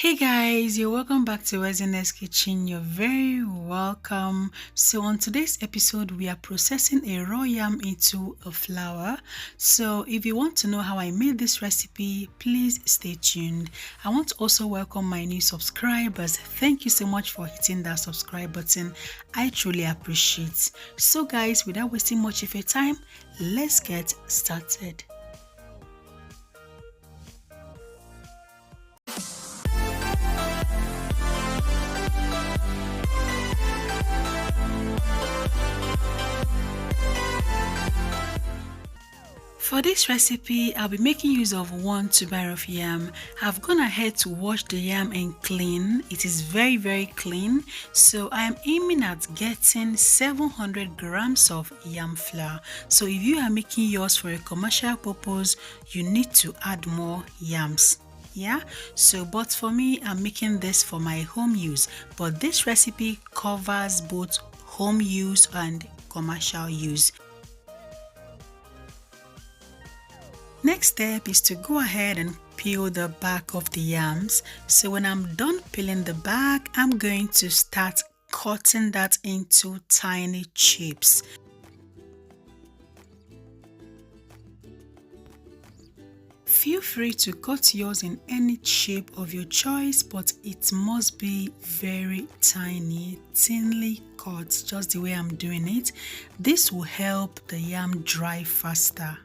Hey guys, you're welcome back to Resiness Kitchen. You're very welcome. So on today's episode, we are processing a raw yam into a flour. So if you want to know how I made this recipe, please stay tuned. I want to also welcome my new subscribers. Thank you so much for hitting that subscribe button. I truly appreciate. So guys, without wasting much of your time, let's get started. For this recipe, I'll be making use of 1 tuber of yam. I've gone ahead to wash the yam and clean. It is very clean. So I am aiming at getting 700 grams of yam flour. So if you are making yours for a commercial purpose, you need to add more yams. Yeah, so but for me, I'm making this for my home use. But this recipe covers both home use and commercial use. Next step is to go ahead and peel the back of the yams. So when I'm done peeling the back, I'm going to start cutting that into tiny chips. Feel free to cut yours in any shape of your choice, but it must be very tiny, thinly cut, just the way I'm doing it. This will help the yam dry faster.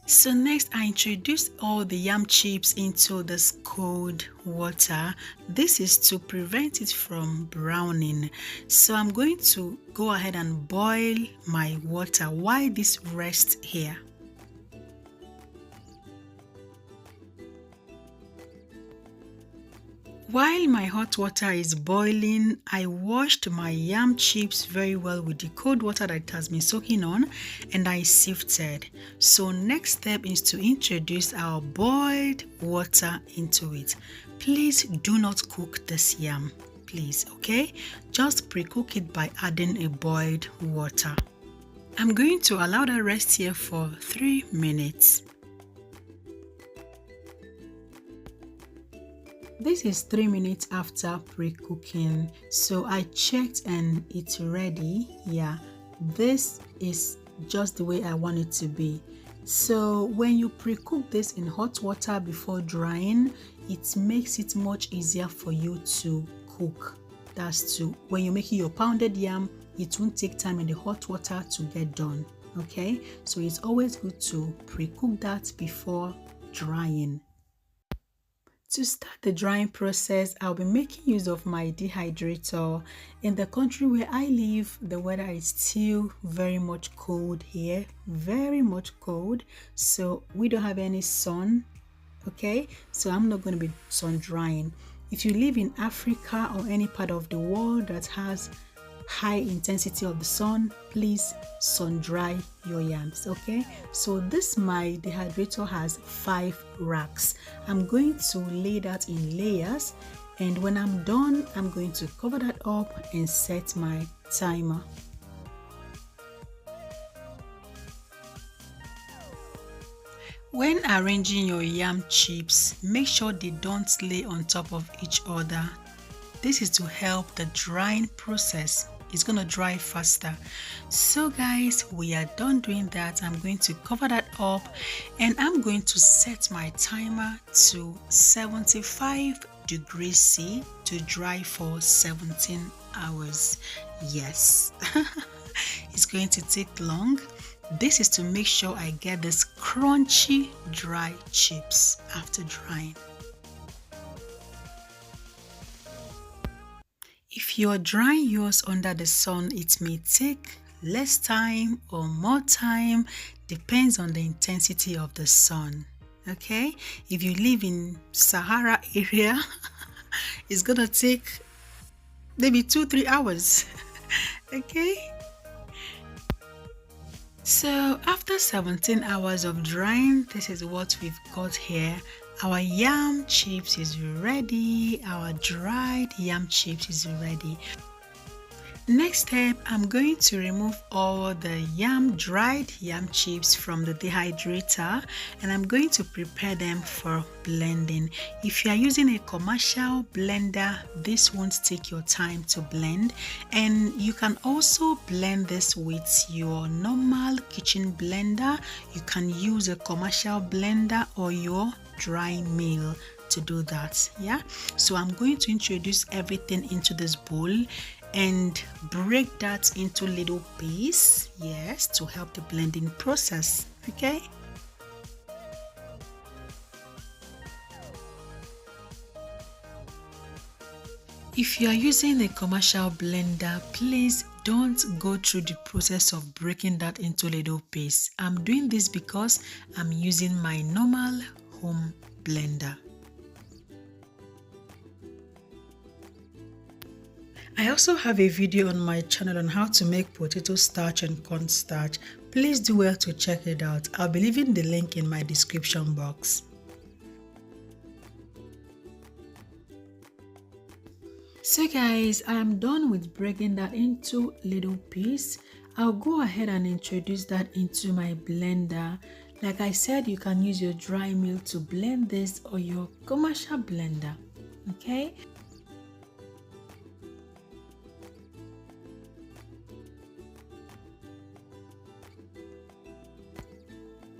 So next I introduced all the yam chips into this cold water. This is to prevent it from browning. So I'm going to go ahead and boil my water while this rests here. While my hot water is boiling, I washed my yam chips very well with the cold water that it has been soaking on, and I sifted. So next step is to introduce our boiled water into it. Please do not cook this yam, please, okay? Just pre-cook it by adding a boiled water. I'm going to allow that rest here for 3 minutes. This is 3 minutes after pre-cooking, so I checked and it's ready. Yeah, this is just the way I want it to be. So when you pre-cook this in hot water before drying, it makes it much easier for you to cook. That's to when you're making your pounded yam, it won't take time in the hot water to get done. Okay, so it's always good to pre-cook that before drying. To start the drying process, I'll be making use of my dehydrator. In the country where I live, the weather is still very much cold here, very much cold. So we don't have any sun, okay? So I'm not going to be sun drying. If you live in Africa or any part of the world that has high intensity of the sun, please sun dry your yams, okay? So this my dehydrator has 5 racks. I'm going to lay that in layers, and when I'm done, I'm going to cover that up and set my timer. When arranging your yam chips, make sure they don't lay on top of each other. This is to help the drying process. It's going to dry faster. So guys, we are done doing that. I'm going to cover that up, and I'm going to set my timer to 75 degrees C to dry for 17 hours. Yes, it's going to take long. This is to make sure I get this crunchy dry chips after drying. If you're drying yours under the sun, it may take less time or more time, depends on the intensity of the sun. Okay, if you live in Sahara area, it's gonna take maybe 2-3 hours. Okay, so after 17 hours of drying, this is what we've got here. Our yam chips is ready. Our dried yam chips is ready. Next step, I'm going to remove all the dried yam chips from the dehydrator, and I'm going to prepare them for blending. If you are using a commercial blender, this won't take your time to blend, and you can also blend this with your normal kitchen blender. You can use a commercial blender or your dry mill to do that. Yeah, so I'm going to introduce everything into this bowl and break that into little pieces, yes, to help the blending process. Okay, if you are using a commercial blender, please don't go through the process of breaking that into little pieces. I'm doing this because I'm using my normal home blender. I also have a video on my channel on how to make potato starch and cornstarch. Please do well to check it out. I'll be leaving the link in my description box. So guys, I am done with breaking that into little pieces. I'll go ahead and introduce that into my blender. Like I said, you can use your dry mill to blend this or your commercial blender. Okay.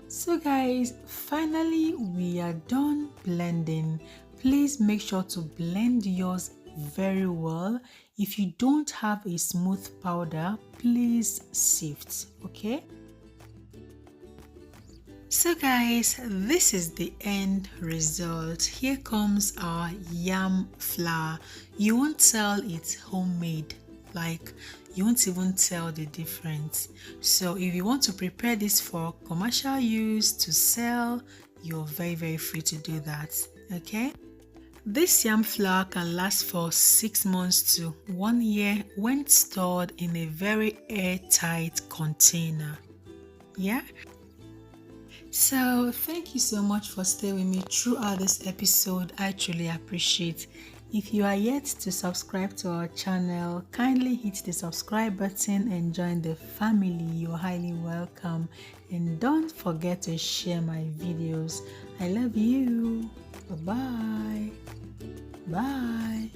So guys, finally we are done blending. Please make sure to blend yours very well. If you don't have a smooth powder, please sift, okay? So guys, this is the end result. Here comes our yam flour. You won't tell it's homemade, like you won't even tell the difference. So if you want to prepare this for commercial use to sell, you're very free to do that. Okay, this yam flour can last for 6 months to 1 year when stored in a very airtight container. Yeah, so thank you so much for staying with me throughout this episode. I truly appreciate. If you are yet to subscribe to our channel, kindly hit the subscribe button and join the family. You're highly welcome. And don't forget to share my videos. I love you. Bye-bye. Bye.